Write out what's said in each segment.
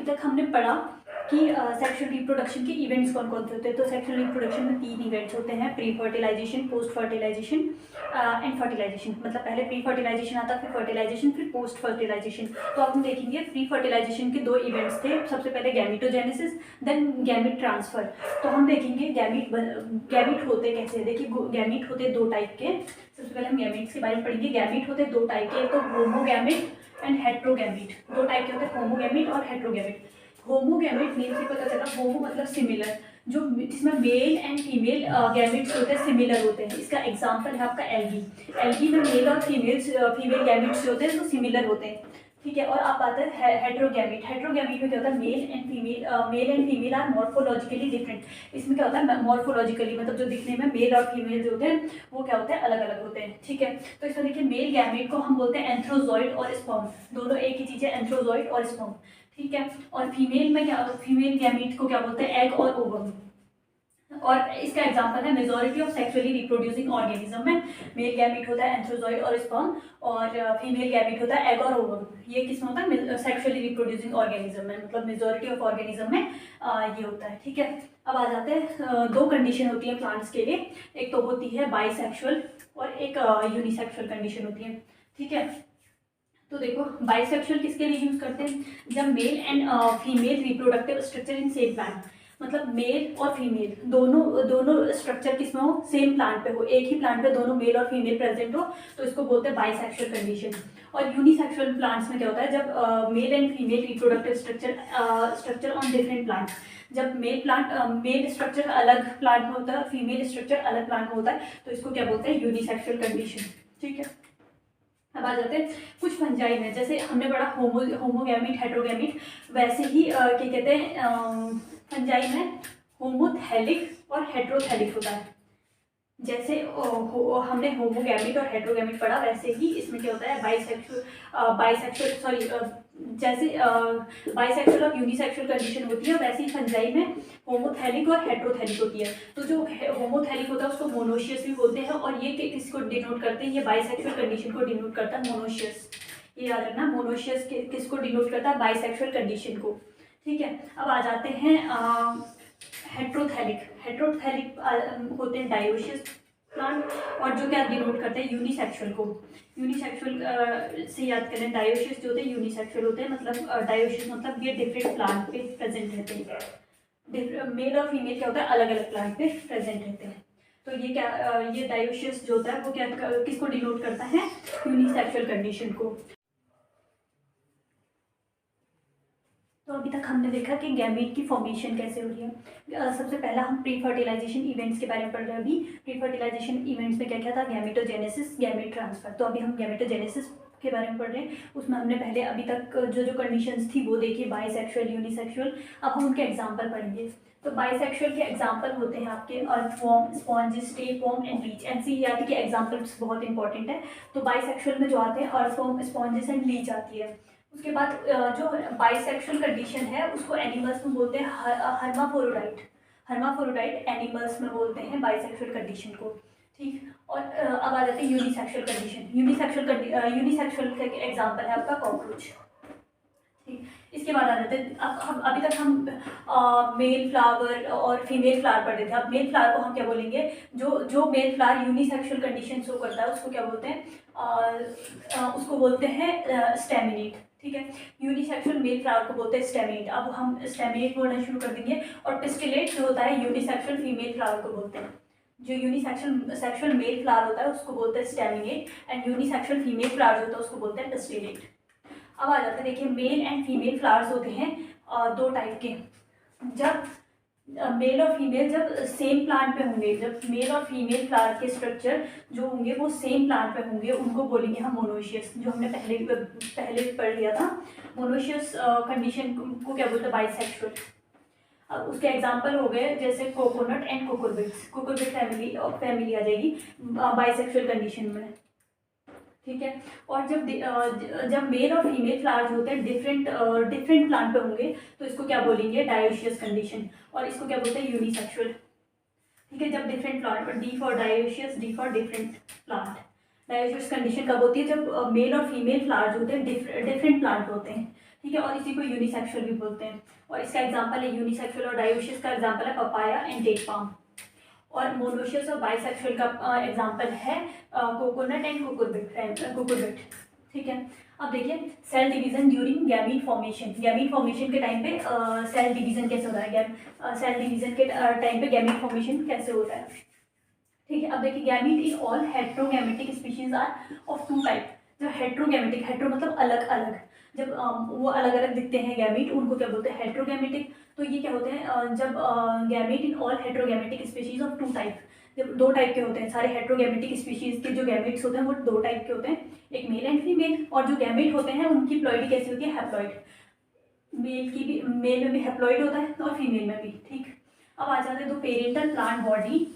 तक हमने पढ़ा कि सेक्सुअल रिप्रोडक्शन के इवेंट्स कौन कौन से होते हैं। तो सेक्सुअल रिप्रोडक्शन में 3 इवेंट्स होते हैं, pre fertilization, post fertilization and fertilization. मतलब पहले प्री फर्टिलाइजेशन आता, फिर फर्टिलाइजेशन, फिर पोस्ट फर्टिलाइजेशन। तो अब हम देखेंगे प्री फर्टिलाइजेशन के 2 इवेंट्स थे, सबसे पहले गैमीटोजेनेसिस, देन गैमीट ट्रांसफर। तो हम देखेंगे गैमीट होते कैसे। देखिए गैमीट होते 2 टाइप के। सबसे पहले हम गैमीट्स के बारे में पढ़ेंगे। गैमीट होते 2 टाइप के, तो होमोगैमिट एंड हेट्रोगैमिट। 2 टाइप के होते हैं, होमोगैमिट और हेट्रोगैमिट। होमोगैमिट नेम से पता चला, होमो मतलब सिमिलर, जो जिसमें मेल एंड फीमेल गैमिट्स होते हैं सिमिलर होते हैं। इसका एग्जांपल है आपका एल्गी। एल्गी में मेल और फीमेल गैमिट्स होते हैं तो सिमिलर होते हैं, ठीक है। और आप आते हैं हेट्रोगैमिट। हेट्रोगैमिट में क्या होता है, male and female are morphologically different. इसमें क्या होता है, मॉर्फोलॉजिकली मतलब जो दिखने में मेल और फीमेल जो होते हैं वो क्या होते हैं, अलग अलग होते हैं, ठीक है। तो इसमें देखिए मेल गैमिट को हम बोलते हैं एंथ्रोजॉइड और स्पर्म, दोनों एक ही चीज़ है, एंथ्रोजॉइड और स्पर्म, ठीक है। और फीमेल में क्या, फीमेल गैमीट को क्या बोलते हैं, एग और ओवम। और इसका एग्जांपल है majority of sexually reproducing organism में मेल गैमीट होता है एंथ्रोजॉइड और स्पर्म, और फीमेल गैमीट होता है एग और ओवम। ये किसमें होता है, सेक्सुअली रिप्रोड्यूसिंग ऑर्गेनिज्म में, मतलब मेजॉरिटी ऑफ ऑर्गेनिज्म में ये होता है, ठीक है। अब आ जाते हैं 2 कंडीशन होती है प्लांट्स के लिए, एक तो होती है बाइसेक्सुअल और एक यूनिसेक्सुअल कंडीशन होती है, ठीक है। तो देखो बाइसेक्सुअल किसके लिए यूज करते हैं, जब mail and female reproductive structure in same plant, मतलब मेल और फीमेल दोनों स्ट्रक्चर किसमें हो, सेम प्लांट पे हो, एक ही प्लांट पे दोनों मेल और फीमेल प्रेजेंट हो, तो इसको बोलते हैं बाइसेक्सुअल कंडीशन। और यूनिसेक्सुअल प्लांट्स में क्या होता है, जब mail and female reproductive structure on different plant, जब मेल स्ट्रक्चर अलग प्लांट में होता है, फीमेल स्ट्रक्चर अलग प्लांट में होता है, तो इसको क्या बोलते हैं, यूनिसेक्सुअल कंडीशन, ठीक है। अब आ जाते हैं कुछ फंजाई में, जैसे हमने पढ़ा होमोगैमिट हेट्रोगैमिट, वैसे ही क्या कहते हैं फंजाई में होमोथैलिक और हेट्रोथैलिक होता है। जैसे हमने होमोगैमिट और हेट्रोगैमिट पढ़ा, वैसे ही इसमें क्या होता है, जैसे बाइसेक्सुअल और यूनिसेक्सुअल कंडीशन होती है, वैसे ही फंजाई में होमोथैलिक और हेट्रोथैलिक होती है। तो जो होमोथैलिक होता है उसको मोनोशियस भी बोलते हैं, और ये किसको डिनोट करते हैं, ये बाइसेक्सुअल कंडीशन को डिनोट करता है, मोनोशियस। ये याद रखना, मोनोशियस किसको डिनोट करता है, बाइसेक्सुअल कंडीशन को, ठीक है। अब आ जाते हैं हेट्रोथैलिक होते हैं डायोशियस प्लांट, और जो क्या डिनोट करते हैं, यूनिसेक्सुअल को। यूनिसेक्सुअल से याद करें, डायोशियस जो होते हैं यूनिसेक्सुअल होते हैं, मतलब डायोशियस मतलब ये डिफरेंट प्लांट पे प्रेजेंट रहते हैं, मेल और फीमेल क्या होता है, अलग अलग प्लांट पे प्रेजेंट रहते हैं। तो ये क्या ये डायोशियस जो होता है वो क्या किसको डिनोट करता है, यूनिसेक्सुअल कंडीशन को। तो अभी तक हमने देखा कि गैमीट की फॉर्मेशन कैसे हो रही है। सबसे पहला हम प्री फर्टिलाइजेशन इवेंट्स के बारे में पढ़ रहे हैं। अभी प्री फर्टिलाइजेशन इवेंट्स में क्या क्या था, गैमीटोजेनेसिस, गैमीट ट्रांसफर। तो अभी हम गैमीटोजेनेसिस के बारे में पढ़ रहे हैं। उसमें हमने पहले अभी तक जो कंडीशंस थी वो देखी, बाइसेक्सुअल, यूनिसेक्सुअल। अब हम उनके एग्जाम्पल पढ़ेंगे। तो बाइसेक्सुअल के एग्जाम्पल होते हैं आपके earthworm, spongin, tapeworm and Leach. NCERT के एग्जाम्पल्स बहुत इंपॉर्टेंट है। तो बाइसेक्सुअल में जो आते हैं अर्थवॉर्म, स्पॉन्जिस एंड लीच आती है। उसके बाद जो बाइसेक्सुअल कंडीशन है उसको एनिमल्स में बोलते हैं हर्माफोरोडाइट। हर्माफोरोडाइट एनिमल्स में बोलते हैं बाइसेक्सुअल कंडीशन को, ठीक। और अब आ जाते हैं यूनिसेक्सुअल कंडीशन। यूनिसेक्सुअल का एग्जांपल है आपका कॉकरोच, ठीक। इसके बाद आ जाते हैं, अब अभी तक हम मेल फ्लावर और फीमेल फ्लावर पढ़ रहे थे। अब मेल फ्लावर को हम क्या बोलेंगे, जो male flower unisexual condition show करता है उसको क्या बोलते हैं, उसको बोलते हैं स्टेमिनेट, ठीक है। यूनिसेक्सुअल मेल फ्लावर को बोलते हैं स्टेमिनेट। अब हम स्टेमिनेट बोलना शुरू कर देंगे। और पिस्टिलेट जो होता है यूनिसेक्सुअल फीमेल फ्लावर को बोलते हैं। जो यूनिसेक्सुअल मेल फ्लावर होता है उसको बोलते हैं staminate, and unisexual female flower जो होता है उसको बोलते हैं पिस्टिलेट। अब आ जाते हैं, देखिए मेल एंड फीमेल फ्लावर्स होते हैं 2 टाइप के। जब मेल और फीमेल जब सेम प्लांट पे होंगे, जब मेल और फीमेल फ्लावर के स्ट्रक्चर जो होंगे वो सेम प्लांट पे होंगे, उनको बोलेंगे हम मोनोशियस, जो हमने पहले पढ़ लिया था। मोनोशियस कंडीशन को क्या बोलते हैं, बाइसेक्सुअल। अब उसके एग्जांपल हो गए जैसे कोकोनट एंड कोकोरबिट्स। कोकोरबिट फैमिली आ जाएगी बाइसेक्सुअल कंडीशन में, ठीक है। और जब मेल और फीमेल फ्लावर्स होते हैं डिफरेंट प्लांट पे होंगे, तो इसको क्या बोलेंगे, डायोशियस कंडीशन। और इसको क्या बोलते हैं, यूनिसेक्सुअल, ठीक है। जब डिफरेंट प्लांट पर, D for dioecious, D for different plant. Dioecious condition कब होती है, जब मेल और फीमेल फ्लावर्स होते हैं डिफरेंट प्लांट होते हैं, ठीक है, और इसी को यूनिसेक्सुअल भी बोलते हैं। और इसका एग्जांपल है यूनिसेक्सुअल और डायोशियस का एग्जांपल है पपाया एंड डेट पाम। और मोनोशियस और बाइसेक्सुअल का एग्जांपल है कोकोनट एंड कुकुरबिट। ठीक है, अब देखिए cell division during gamete formation. Gamete formation के टाइम पे सेल डिवीजन कैसे होता है, सेल डिवीजन के टाइम पे गैमीट फॉर्मेशन कैसे होता है। ठीक है, अब देखिए gamete in all heterogametic species are of two type. जो हेट्रोगैमेटिक, हेट्रो मतलब अलग अलग, जब वो अलग अलग दिखते हैं गैमीट, उनको क्या बोलते हैं, हेट्रोगैमेटिक। तो ये क्या होते हैं, जब gamete in all heterogametic species of two type, जब दो टाइप के होते हैं, सारे हेट्रोगैमेटिक स्पीशीज के जो गैमीट्स होते हैं वो दो टाइप के होते हैं, एक मेल एंड फीमेल। और जो गैमीट होते हैं उनकी प्लॉइडी कैसी होती है, हैप्लॉइड। मेल की भी, मेल में भी हैप्लॉइड होता है और फीमेल में भी। ठीक, अब आ जाते हैं तो parental plant body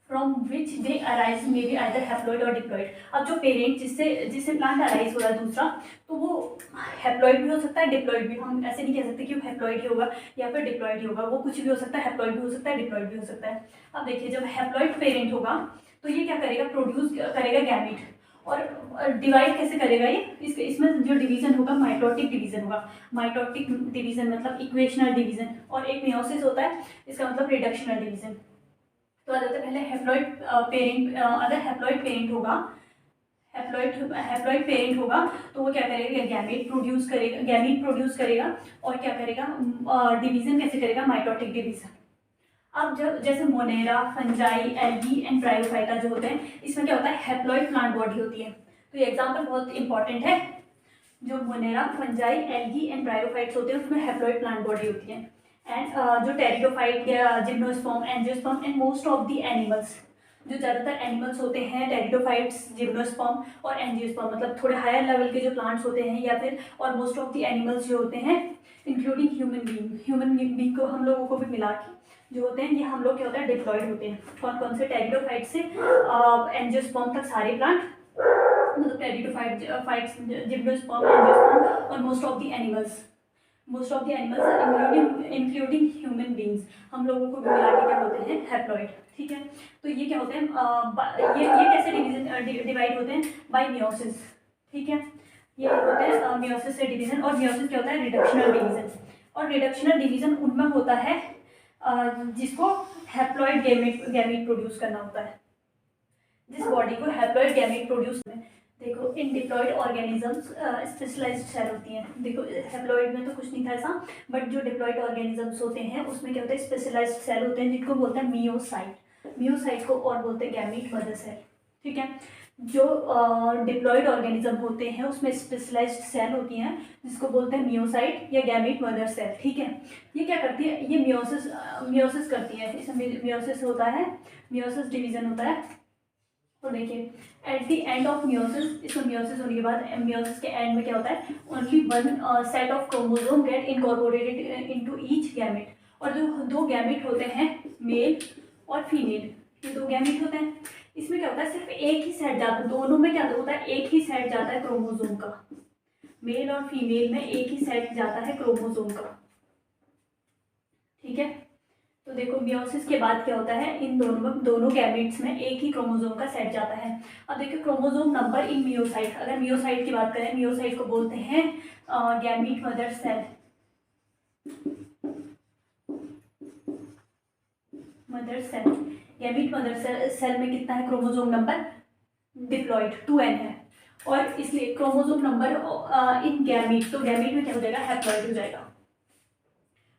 from which they arise may be either haploid और डिप्लॉइड। अब जो पेरेंट जिससे प्लांट अराइज हो रहा है दूसरा, तो वो हैप्लॉइड भी हो सकता है, डिप्लॉइड भी। हम ऐसे नहीं कह सकते कि वो हैप्लॉइड ही होगा या फिर डिप्लॉइड ही होगा, वो कुछ भी हो सकता है, हैप्लॉइड भी हो सकता है, डिप्लॉइड भी हो सकता है। अब देखिए जब हैप्लॉइड पेरेंट होगा तो ये क्या करेगा, प्रोड्यूस करेगा गैमीट। और डिवाइड कैसे करेगा ये, इसमें जो डिवीजन होगा माइटोटिक डिवीजन होगा। माइटोटिक डिवीजन मतलब इक्वेशनल डिवीजन, और एक मियोसिस होता है, इसका मतलब रिडक्शनल डिवीजन। तो आ जाता है पहले हैप्लॉइड पेरेंट। अगर हैप्लॉइड पेरेंट होगा, हैप्लॉइड पेरेंट होगा तो वो क्या करेगा, गैमीट प्रोड्यूस करेगा और क्या करेगा, डिवीजन कैसे करेगा, माइटोटिक डिवीजन। अब जब जैसे Monera, fungi, algae and bryophyta जो होते हैं, इसमें क्या होता है, हैप्लॉइड प्लांट बॉडी होती है। तो ये एग्जांपल बहुत इंपॉर्टेंट है। जो Monera, fungi, algae and bryophytes होते हैं उसमें हैप्लॉइड प्लांट बॉडी होती है। एंड जो pteridophyte, gymnosperm, angiosperm and most of the animals, जो ज़्यादातर एनिमल्स होते हैं टेरिडोफाइट्स, जिम्नोस्पर्म और एंजियोस्पर्म, मतलब थोड़े हायर लेवल के जो प्लांट्स होते हैं, या फिर और मोस्ट ऑफ द एनिमल्स जो होते हैं इंक्लूडिंग ह्यूमन बींग को हम लोगों को भी मिला के जो होते हैं, ये हम लोग क्या होता है, डिप्लॉयड होते हैं। कौन कौन से, टेरिडोफाइट से एंजियोस्पर्म तक सारे प्लांट, मतलब टेरिडोफाइट्स, जिम्नोस्पर्म, एंजियोस्पर्म और most of the animals including human beings, हम लोगों को मिला के क्या होते हैं, हैप्लॉइड। ठीक है, तो ये क्या होते हैं, ये कैसे डिवाइड होते हैं, बाय मियोसिस। ठीक है, ये होते हैं मियोसिस से डिवीजन। और मियोसिस क्या होता है, रिडक्शनल डिवीजन। और रिडक्शनल डिवीजन उनमें होता है जिसको हैप्लॉइड गैमीट प्रोड्यूस करना होता है, जिस बॉडी को हैप्लॉइड गैमीट प्रोड्यूस करना है। देखो इन डिप्लॉइड ऑर्गेनिजम्स स्पेशलाइज्ड सेल होती हैं। देखो हैप्लॉइड में तो कुछ नहीं था ऐसा, बट जो डिप्लॉइड ऑर्गेनिजम्स होते हैं उसमें क्या होता है, स्पेशलाइज्ड सेल होते हैं जिनको बोलते हैं मियोसाइट। मियोसाइट को और बोलते हैं गैमीट मदर सेल। ठीक है, जो डिप्लॉइड ऑर्गेनिज्म होते हैं उसमें स्पेशलाइज्ड सेल होती हैं जिसको बोलते हैं मियोसाइट या गैमीट मदर सेल। ठीक है, ये क्या करती है, ये मियोसिस करती है। इसमें मियोसिस होता है, मियोसिस डिवीजन होता है। तो देखिए at the end of meiosis, इसमें मियोसिस होने के बाद मियोसिस के एंड में क्या होता है, only one set of chromosome get incorporated into each gamete. और जो दो गैमेट होते हैं, मेल और फीमेल, ये दो गैमेट होते हैं, इसमें क्या होता है, सिर्फ एक ही सेट जाता है, दोनों में क्या होता है, एक ही सेट जाता है क्रोमोसोम का। मेल और फीमेल में एक ही सेट जाता है क्रोमोसोम का। ठीक है, तो देखो मियोसिस के बाद क्या होता है, इन दोनों गैमेट्स में एक ही क्रोमोसोम का सेट जाता है। अब देखो क्रोमोसोम नंबर इन मियोसाइट, अगर मियोसाइट की बात करें, मियोसाइट को बोलते हैं gamete mother cell. Gamete mother cell में कितना है क्रोमोसोम नंबर, डिप्लॉइड 2n है। और इसलिए क्रोमोसोम नंबर इन गैमीट, तो गैमीट में क्या हो जाएगा, हैप्लॉइड हो जाएगा।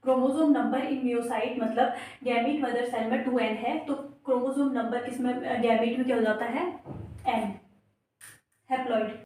क्रोमोसोम नंबर इन मियोसाइट मतलब गैमीट मदर सेल में 2n है, तो क्रोमोसोम नंबर किसमें, गैमीट में क्या हो जाता है, n, हैप्लॉइड।